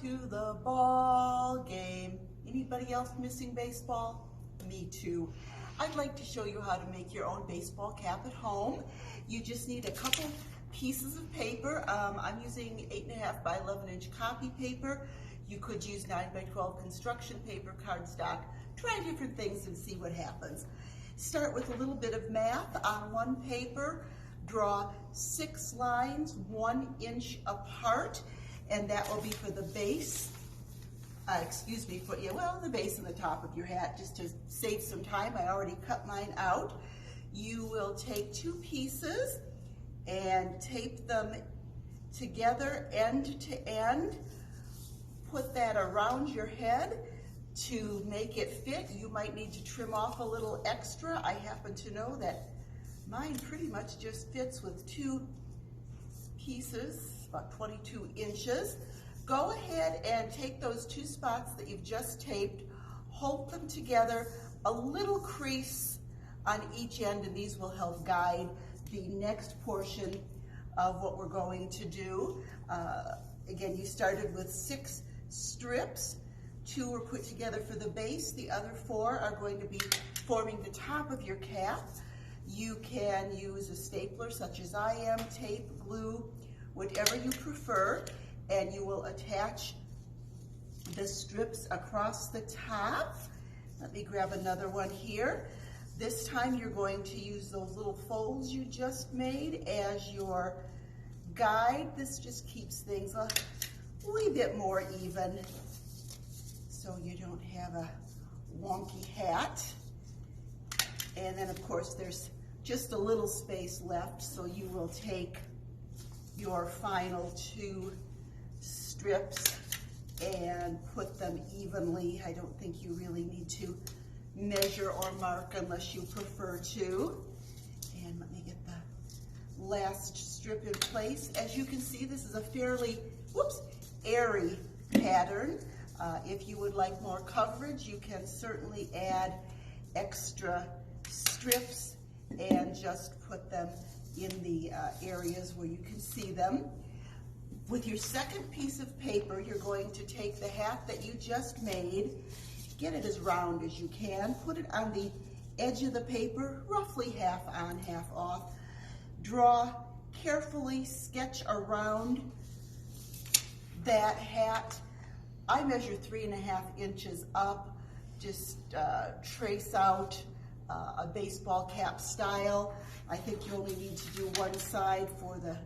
to the ball game. Anybody else missing baseball? Me too. I'd like to show you how to make your own baseball cap at home. You just need a couple pieces of paper. I'm using 8.5 by 11 inch copy paper. You could use 9 by 12 construction paper, cardstock. Try different things and see what happens. Start with a little bit of math on one paper. Draw 6 lines 1 inch apart, and that will be for the base. The base and the top of your hat, just to save some time. I already cut mine out. You will take 2 pieces and tape them together end to end. Put that around your head to make it fit. You might need to trim off a little extra. I happen to know that mine pretty much just fits with 2 pieces, about 22 inches. Go ahead and take those 2 spots that you've just taped, hold them together, a little crease on each end, and these will help guide the next portion of what we're going to do. Again, you started with 6 strips. 2 were put together for the base. The other 4 are going to be forming the top of your cap. You can use a stapler such as I am, tape, glue, whatever you prefer, and you will attach the strips across the top. Let me grab another one here. This time you're going to use those little folds you just made as your guide. This just keeps things a wee bit more even so you don't have a wonky hat. And then of course there's just a little space left, so you will take your final 2 strips and put them evenly. I don't think you really need to measure or mark unless you prefer to. And let me get the last strip in place. As you can see, this is a fairly, airy pattern. If you would like more coverage, you can certainly add extra strips and just put them in the areas where you can see them. With your second piece of paper, you're going to take the hat that you just made, get it as round as you can, put it on the edge of the paper, roughly half on, half off. Draw carefully, sketch around that hat. I measure 3.5 inches up, just trace out a baseball cap style. I think you only need to do one side for the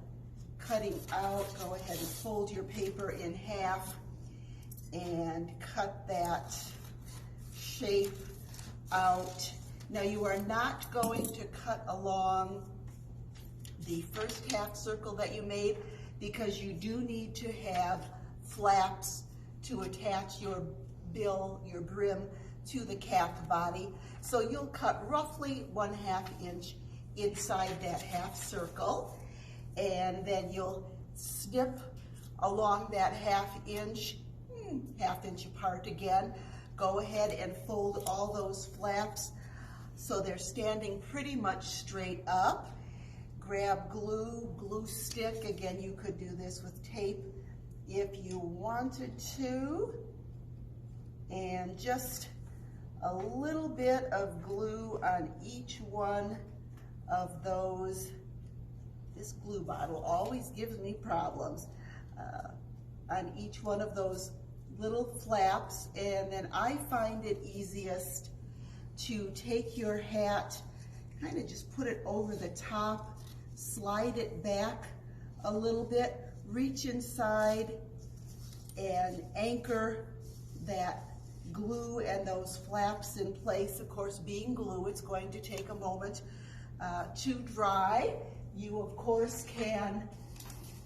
cutting out. Go ahead and fold your paper in half and cut that shape out. Now you are not going to cut along the first half circle that you made, because you do need to have flaps to attach your bill, your brim, to the cap body. So you'll cut roughly 1/2 inch inside that half circle, and then you'll snip along that 1/2 inch, 1/2 inch apart again. Go ahead and fold all those flaps so they're standing pretty much straight up. Grab glue stick. Again, you could do this with tape if you wanted to. And just a little bit of glue on each one of those. This glue bottle always gives me problems. On each one of those little flaps, and then I find it easiest to take your hat, kind of just put it over the top, slide it back a little bit, reach inside and anchor that glue and those flaps in place. Of course, being glue, it's going to take a moment to dry. You of course can,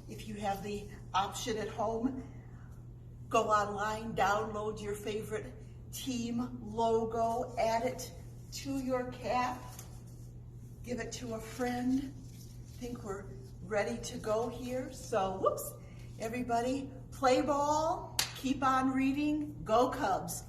if you have the option at home, go online, download your favorite team logo, add it to your cap, give it to a friend. I think we're ready to go here. So, everybody, play ball, keep on reading, go Cubs.